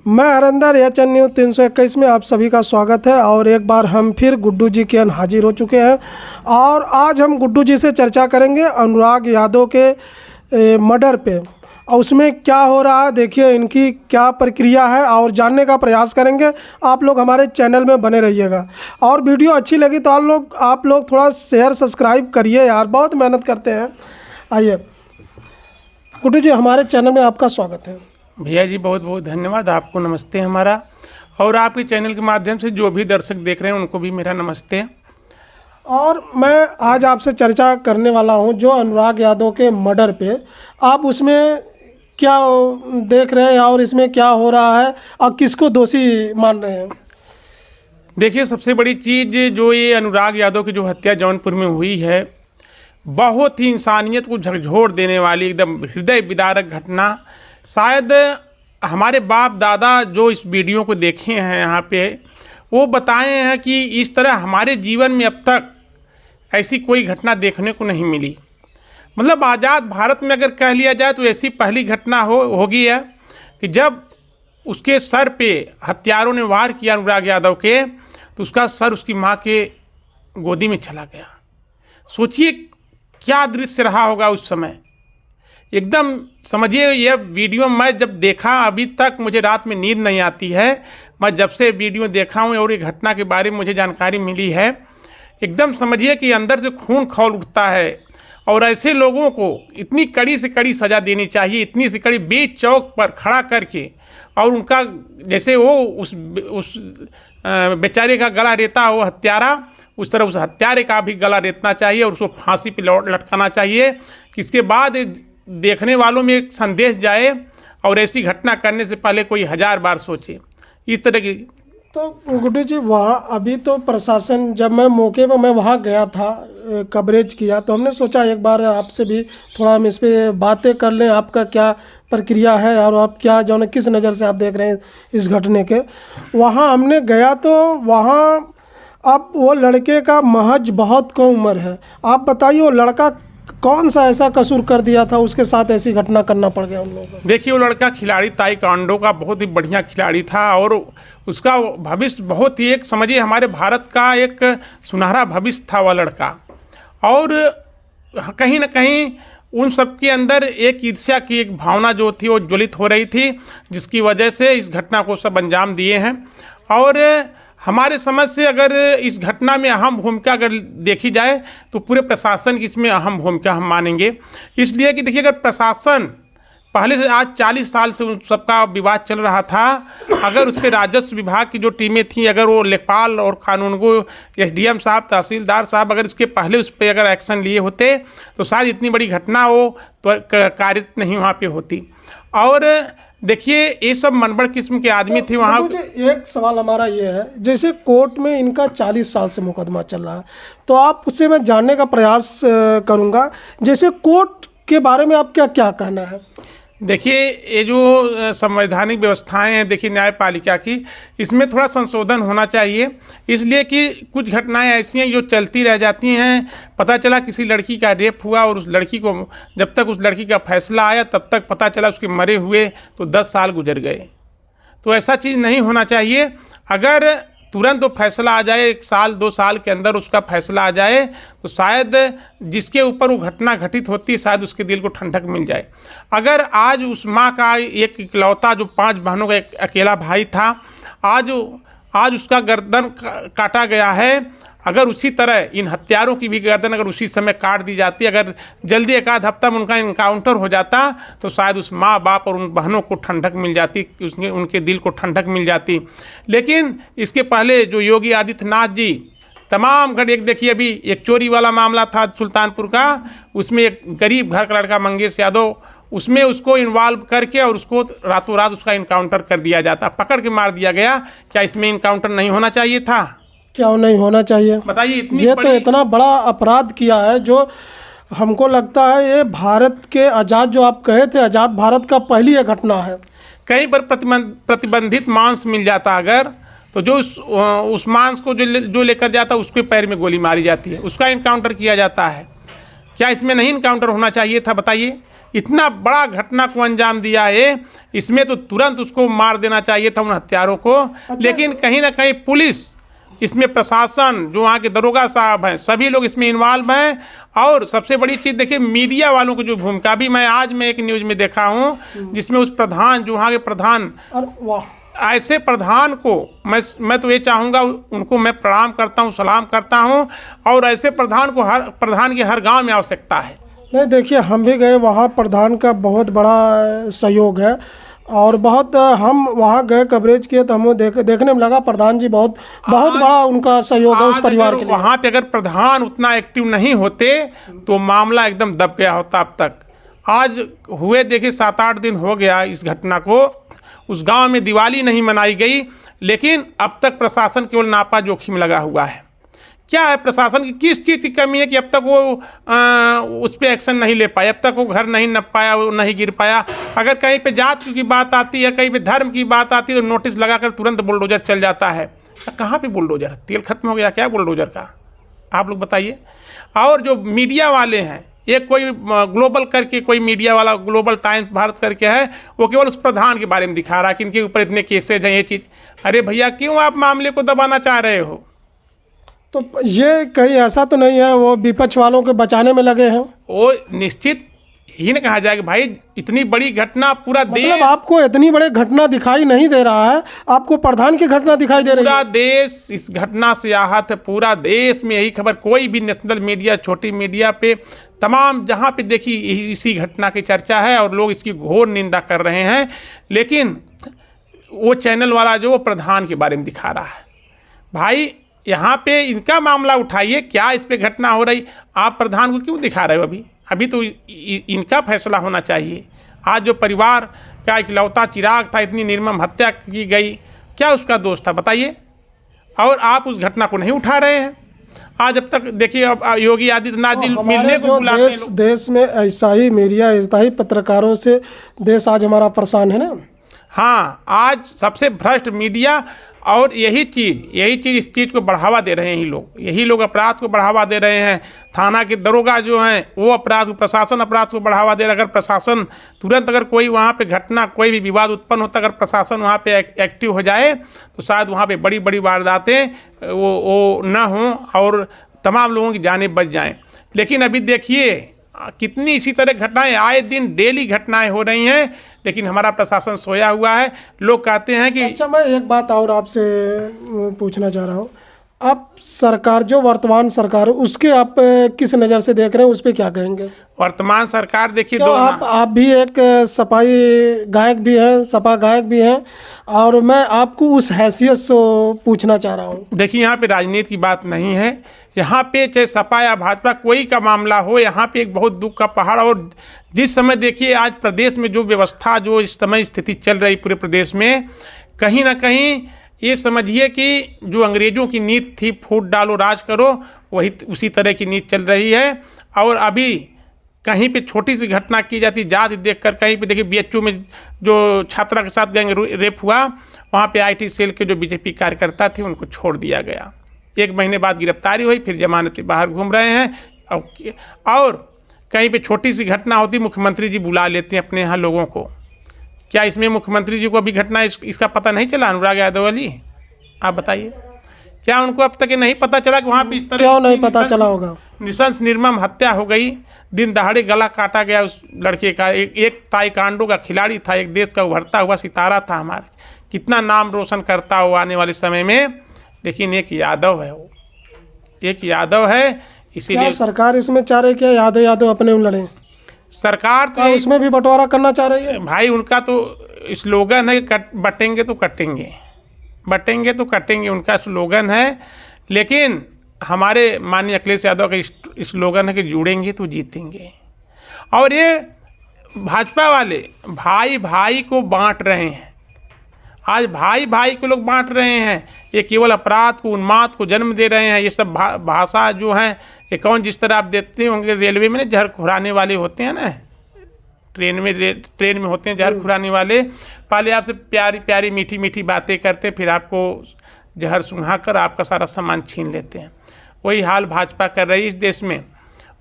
मैं Harinder HN news 321 में आप सभी का स्वागत है। और एक बार हम फिर गुड्डू जी के यहाँ हाजिर हो चुके हैं और आज हम गुड्डू जी से चर्चा करेंगे अनुराग यादव के मर्डर पे और उसमें क्या हो रहा है, देखिए इनकी क्या प्रक्रिया है और जानने का प्रयास करेंगे। आप लोग हमारे चैनल में बने रहिएगा और वीडियो अच्छी लगी तो आप लोग थोड़ा शेयर सब्सक्राइब करिए यार, बहुत मेहनत करते हैं। आइए गुड्डू जी, हमारे चैनल में आपका स्वागत है। भैया जी बहुत बहुत धन्यवाद, आपको नमस्ते हमारा, और आपके चैनल के माध्यम से जो भी दर्शक देख रहे हैं उनको भी मेरा नमस्ते। और मैं आज आपसे चर्चा करने वाला हूं जो अनुराग यादव के मर्डर पे, आप उसमें क्या देख रहे हैं और इसमें क्या हो रहा है और किसको दोषी मान रहे हैं? देखिए, सबसे बड़ी चीज़ जो ये अनुराग यादव की जो हत्या जौनपुर में हुई है, बहुत ही इंसानियत को झकझोर देने वाली एकदम हृदय विदारक घटना। शायद हमारे बाप दादा जो इस वीडियो को देखे हैं यहाँ पे, वो बताए हैं कि इस तरह हमारे जीवन में अब तक ऐसी कोई घटना देखने को नहीं मिली। मतलब आज़ाद भारत में अगर कह लिया जाए तो ऐसी पहली घटना होगी है कि जब उसके सर पे हत्यारों ने वार किया अनुराग यादव के, तो उसका सर उसकी माँ के गोदी में चला गया। सोचिए क्या दृश्य रहा होगा उस समय। एकदम समझिए, यह वीडियो मैं जब देखा, अभी तक मुझे रात में नींद नहीं आती है। मैं जब से वीडियो देखा हूँ और ये घटना के बारे में मुझे जानकारी मिली है, एकदम समझिए कि अंदर से खून खौल उठता है। और ऐसे लोगों को इतनी कड़ी से कड़ी सज़ा देनी चाहिए, इतनी से कड़ी, बीच चौक पर खड़ा करके, और उनका जैसे वो उस बेचारे का गला रेता हो हत्यारा, उस तरह उस हत्यारे का भी गला रेतना चाहिए और उसको फांसी पे लटकाना चाहिए कि इसके बाद देखने वालों में एक संदेश जाए और ऐसी घटना करने से पहले कोई 1000 बार सोचे इस तरह की। तो गुड्डू जी, वहाँ अभी तो प्रशासन, जब मैं मौके पर मैं वहाँ गया था, कवरेज किया, तो हमने सोचा एक बार आपसे भी थोड़ा हम इस पर बातें कर लें, आपका क्या प्रक्रिया है और आप क्या जो है किस नज़र से आप देख रहे हैं इस घटने के। वहाँ हमने गया तो वहाँ अब वो लड़के का महज बहुत कम उम्र है। आप बताइए वो लड़का कौन सा ऐसा कसूर कर दिया था उसके साथ ऐसी घटना करना पड़ गया उन लोगों को? देखिए, वो लड़का खिलाड़ी ताइक्वांडो का बहुत ही बढ़िया खिलाड़ी था और उसका भविष्य बहुत ही, एक समझिए हमारे भारत का एक सुनहरा भविष्य था वह लड़का। और कहीं ना कहीं उन सब के अंदर एक ईर्ष्या की एक भावना जो थी वो ज्वलित हो रही थी, जिसकी वजह से इस घटना को सब अंजाम दिए हैं। और हमारे समझ से अगर इस घटना में अहम भूमिका अगर देखी जाए तो पूरे प्रशासन की इसमें अहम भूमिका हम मानेंगे। इसलिए कि देखिए, अगर प्रशासन पहले से आज 40 साल से उन सबका विवाद चल रहा था, अगर उस पर राजस्व विभाग की जो टीमें थी, अगर वो लेखपाल और कानूनगो SDM साहब, तहसीलदार साहब, अगर इसके पहले उस पर अगर एक्शन लिए होते तो शायद इतनी बड़ी घटना वो तो कारित नहीं वहाँ पे होती। और देखिए, ये सब मनबड़ किस्म के आदमी थे वहाँ। मुझे एक सवाल हमारा ये है, जैसे कोर्ट में इनका 40 साल से मुकदमा चल रहा है, तो आप उससे मैं जानने का प्रयास करूँगा, जैसे कोर्ट के बारे में आप क्या क्या कहना है? देखिए, ये जो संवैधानिक व्यवस्थाएं हैं, देखिए न्यायपालिका की, इसमें थोड़ा संशोधन होना चाहिए। इसलिए कि कुछ घटनाएं ऐसी हैं जो चलती रह जाती हैं। पता चला किसी लड़की का रेप हुआ और उस लड़की को, जब तक उस लड़की का फैसला आया तब तक पता चला उसके मरे हुए तो 10 साल गुजर गए। तो ऐसा चीज़ नहीं होना चाहिए। अगर तुरंत वो फैसला आ जाए, 1 साल 2 साल के अंदर उसका फैसला आ जाए, तो शायद जिसके ऊपर वो घटना घटित होती है शायद उसके दिल को ठंडक मिल जाए। अगर आज उस माँ का एक इकलौता, जो 5 बहनों का एक अकेला भाई था, आज उसका गर्दन काटा गया है, अगर उसी तरह इन हत्यारों की भी गर्दन अगर उसी समय काट दी जाती, अगर जल्दी 1 आध हफ्ता में उनका इनकाउंटर हो जाता, तो शायद उस माँ बाप और उन बहनों को ठंडक मिल जाती, उनके दिल को ठंडक मिल जाती। लेकिन इसके पहले जो योगी आदित्यनाथ जी तमाम घट, एक देखिए अभी एक चोरी वाला मामला था सुल्तानपुर का, उसमें एक गरीब घर का लड़का मंगेश यादव, उसमें उसको इन्वॉल्व करके और उसको रातों रात उसका इनकाउंटर कर दिया जाता, पकड़ के मार दिया गया। क्या इसमें इनकाउंटर नहीं होना चाहिए था? क्या नहीं होना चाहिए? बताइए। ये तो इतना बड़ा अपराध किया है जो हमको लगता है ये भारत के आज़ाद, जो आप कहे थे, आज़ाद भारत का पहली ये घटना है। कहीं पर प्रतिबंधित मांस मिल जाता अगर, तो जो उस मांस को जो लेकर जाता उसके पैर में गोली मारी जाती है, उसका इनकाउंटर किया जाता है। क्या इसमें नहीं इनकाउंटर होना चाहिए था? बताइए। इतना बड़ा घटना को अंजाम दिया है, इसमें तो तुरंत उसको मार देना चाहिए था उन हत्यारों को। लेकिन कहीं ना कहीं पुलिस, इसमें प्रशासन, जो वहाँ के दरोगा साहब हैं, सभी लोग इसमें इन्वॉल्व हैं। और सबसे बड़ी चीज़ देखिए, मीडिया वालों की जो भूमिका, भी मैं आज एक न्यूज़ में देखा हूँ जिसमें उस प्रधान, जो वहाँ के प्रधान, ऐसे प्रधान को मैं तो ये चाहूँगा, उनको मैं प्रणाम करता हूँ, सलाम करता हूँ। और ऐसे प्रधान को प्रधान की हर गांव में आवश्यकता है। नहीं देखिए, हम भी गए वहाँ, प्रधान का बहुत बड़ा सहयोग है और बहुत, हम वहाँ गए कवरेज किए तो हमें देखने में लगा प्रधान जी बहुत बड़ा उनका सहयोग है उस परिवार के लिए। वहाँ पे अगर प्रधान उतना एक्टिव नहीं होते तो मामला एकदम दब गया होता अब तक। आज हुए देखिए 7-8 दिन हो गया इस घटना को, उस गांव में दिवाली नहीं मनाई गई, लेकिन अब तक प्रशासन केवल नापा जोखिम लगा हुआ है। क्या है, प्रशासन की किस चीज़ की कमी है कि अब तक वो उस पर एक्शन नहीं ले पाया, अब तक वो घर नहीं नप पाया, वो नहीं गिर पाया। अगर कहीं पे जात की बात आती है, कहीं पे धर्म की बात आती है तो नोटिस लगाकर तुरंत बुलडोजर चल जाता है। कहाँ पे बुलडोजर? तेल खत्म हो गया क्या बुलडोजर का? आप लोग बताइए। और जो मीडिया वाले हैं, एक कोई ग्लोबल करके कोई मीडिया वाला, ग्लोबल टाइम्स भारत करके है, वो केवल उस प्रधान के बारे में दिखा रहा है कि इनके ऊपर इतने केसेज हैं, ये चीज़। अरे भैया, क्यों आप मामले को दबाना चाह रहे हो? तो ये कहीं ऐसा तो नहीं है वो विपक्ष वालों के बचाने में लगे हैं? वो निश्चित ही न कहा जाए कि भाई इतनी बड़ी घटना, पूरा देश, मतलब आपको इतनी बड़ी घटना दिखाई नहीं दे रहा है, आपको प्रधान की घटना दिखाई दे रही है। पूरा देश इस घटना से आहत है, पूरा देश में यही खबर, कोई भी नेशनल मीडिया, छोटी मीडिया पे, तमाम जहाँ पे देखी इसी घटना की चर्चा है और लोग इसकी घोर निंदा कर रहे हैं। लेकिन वो चैनल वाला जो प्रधान के बारे में दिखा रहा है, भाई यहाँ पे इनका मामला उठाइए, क्या इस पे घटना हो रही, आप प्रधान को क्यों दिखा रहे हो? अभी तो इनका फैसला होना चाहिए। आज जो परिवार का इकलौता चिराग था, इतनी निर्मम हत्या की गई, क्या उसका दोष था बताइए? और आप उस घटना को नहीं उठा रहे हैं। आज अब तक देखिए, अब योगी आदित्यनाथ जी मिलने को बुलाते हैं। देश में ऐसा ही मीडिया, ऐसा ही पत्रकारों से देश आज हमारा परेशान है ना। हाँ, आज सबसे भ्रष्ट मीडिया, और यही चीज़ इस चीज़ को बढ़ावा दे रहे हैं। यही लोग अपराध को बढ़ावा दे रहे हैं। थाना के दरोगा जो हैं वो अपराध, प्रशासन अपराध को बढ़ावा दे रहा है। अगर प्रशासन तुरंत, अगर कोई वहाँ पे घटना, कोई भी विवाद उत्पन्न होता, अगर प्रशासन वहाँ पे एक्टिव हो जाए तो शायद वहाँ पे बड़ी बड़ी वारदातें वो न हों और तमाम लोगों की जानें बच जाएँ। लेकिन अभी देखिए कितनी इसी तरह घटनाएं, आए दिन डेली घटनाएं हो रही हैं, लेकिन हमारा प्रशासन सोया हुआ है। लोग कहते हैं कि अच्छा, मैं एक बात और आपसे पूछना चाह रहा हूँ, आप सरकार, जो वर्तमान सरकार है, उसके आप किस नज़र से देख रहे हैं, उस पर क्या कहेंगे? वर्तमान सरकार देखिए, आप भी एक सपाई गायक भी हैं, सपा गायक भी हैं, और मैं आपको उस हैसियत से पूछना चाह रहा हूँ। देखिए, यहाँ पे राजनीति की बात नहीं है। यहाँ पे चाहे सपा या भाजपा कोई का मामला हो, यहाँ पे एक बहुत दुख का पहाड़। और जिस समय देखिए आज प्रदेश में जो व्यवस्था, जो इस समय स्थिति चल रही पूरे प्रदेश में, कहीं ना कहीं ये समझिए कि जो अंग्रेज़ों की नीति थी, फूट डालो राज करो, वही उसी तरह की नीति चल रही है। और अभी कहीं पे छोटी सी घटना की जाती, जाति देखकर, कहीं पे देखिए BHU में जो छात्रा के साथ गैंग रेप हुआ, वहाँ पे IT सेल के जो BJP कार्यकर्ता थे उनको छोड़ दिया गया। 1 महीने बाद गिरफ्तारी हुई, फिर जमानत पे बाहर घूम रहे हैं। और कहीं पे छोटी सी घटना होती, मुख्यमंत्री जी बुला लेते हैं अपने यहाँ लोगों को। क्या इसमें मुख्यमंत्री जी को अभी घटना इसका पता नहीं चला? अनुराग यादव वाली, आप बताइए, क्या उनको अब तक ये नहीं पता चला कि वहाँ पे इस तरह क्यों नहीं पता चला होगा? नृशंस निर्मम हत्या हो गई, दिन दहाड़े गला काटा गया उस लड़के का। एक ताइक्वांडो का खिलाड़ी था, एक देश का उभरता हुआ सितारा था हमारे, कितना नाम रोशन करता हुआ आने वाले समय में। लेकिन एक यादव है, वो एक यादव है, इसीलिए सरकार इसमें चाह रही है कि यादव अपने लड़े। सरकार तो उसमें भी बंटवारा करना चाह रही है। भाई उनका तो स्लोगन है, बटेंगे तो कटेंगे, बटेंगे तो कटेंगे, उनका स्लोगन है। लेकिन हमारे माननीय अखिलेश यादव का स्लोगन है कि जुड़ेंगे तो जीतेंगे। और ये भाजपा वाले भाई भाई को बांट रहे हैं। आज भाई भाई को लोग बांट रहे हैं, ये केवल अपराध को, उन्माद को जन्म दे रहे हैं। ये सब भाषा जो है, ये कौन, जिस तरह आप देखते होंगे रेलवे में ना जहर खुराने वाले होते हैं ना, ट्रेन में होते हैं जहर खुराने वाले, पहले आपसे प्यारी प्यारी मीठी मीठी बातें करते, फिर आपको जहर सुंघा कर आपका सारा सामान छीन लेते हैं। वही हाल भाजपा कर रही है इस देश में।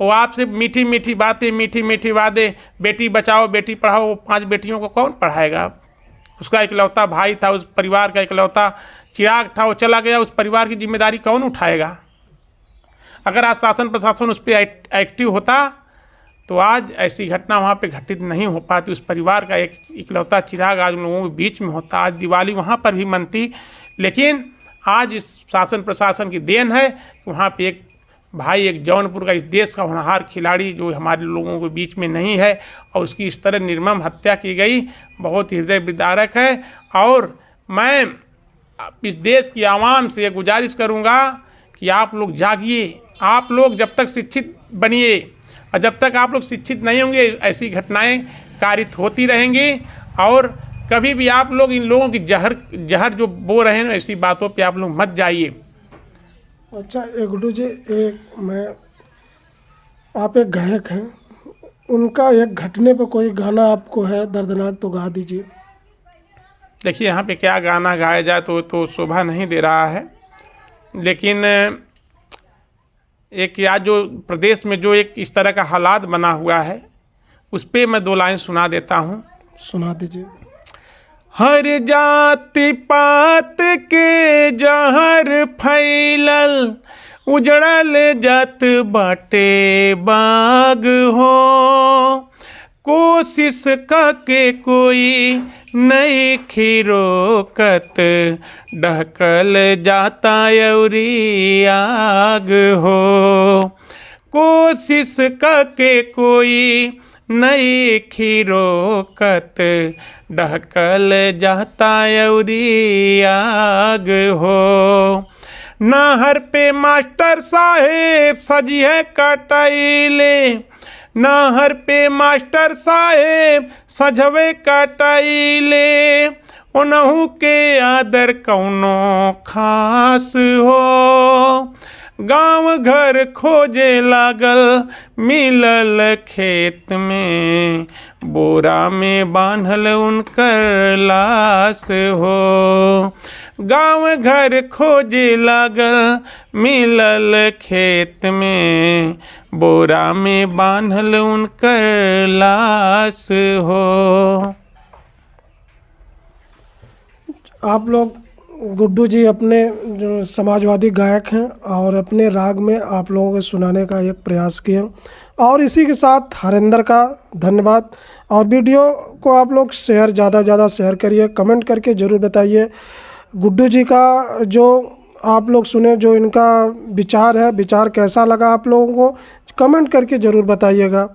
वो आपसे मीठी मीठी बातें, बेटी बचाओ बेटी पढ़ाओ, वो 5 बेटियों को कौन पढ़ाएगा? उसका इकलौता भाई था, उस परिवार का इकलौता चिराग था, वो चला गया, उस परिवार की जिम्मेदारी कौन उठाएगा? अगर आज शासन प्रशासन उस पर एक्टिव होता तो आज ऐसी घटना वहाँ पे घटित नहीं हो पाती। उस परिवार का एक इकलौता चिराग आज उन लोगों के बीच में होता, आज दिवाली वहाँ पर भी मनती। लेकिन आज इस शासन प्रशासन की देन है कि वहाँ पे एक भाई, एक जौनपुर का, इस देश का होनहार खिलाड़ी जो हमारे लोगों के बीच में नहीं है और उसकी इस तरह निर्मम हत्या की गई, बहुत हृदय विदारक है। और मैं इस देश की आवाम से ये गुजारिश करूँगा कि आप लोग जागिए, आप लोग जब तक शिक्षित बनिए, और जब तक आप लोग शिक्षित नहीं होंगे ऐसी घटनाएं कारित होती रहेंगी। और कभी भी आप लोग इन लोगों की जहर जो बो रहे हैं ऐसी बातों पे आप लोग मत जाइए। अच्छा गुड्डू जी, आप एक गायक हैं, उनका एक घटने पर कोई गाना आपको है दर्दनाक तो गा दीजिए। देखिए यहाँ पे क्या गाना गाया जाए तो शोभा नहीं दे रहा है, लेकिन एक आज जो प्रदेश में जो एक इस तरह का हालात बना हुआ है उस पे मैं 2 लाइन सुना देता हूँ। सुना दीजिए। हर जाति पात के जहर फैलल, उजड़ल जात बाटे बाग हो, कोशिश के कोई नहीं खिरोकत, ढकल जाता अउरी आग हो, कोशिश के कोई नहीं खिरोकत, ढकल जाता अउरी आग हो। नहर पे मास्टर साहेब सजी है कटाइले, नहर पे मास्टर साहेब सजवे कटाइले, उनहु के आदर कौनो खास हो, गांव घर खोजे लागल मिलल खेत में, बोरा में बांधल उनकर लाश हो, गांव घर खोजे लागल मिलल खेत में, बोरा में बांधल उनकर लाश हो। आप लोग गुड्डू जी अपने जो समाजवादी गायक हैं और अपने राग में आप लोगों को सुनाने का एक प्रयास किए, और इसी के साथ हरिंदर का धन्यवाद। और वीडियो को आप लोग ज़्यादा शेयर करिए, कमेंट करके ज़रूर बताइए गुड्डू जी का जो आप लोग सुने, जो इनका विचार है, विचार कैसा लगा आप लोगों को, कमेंट करके ज़रूर बताइएगा।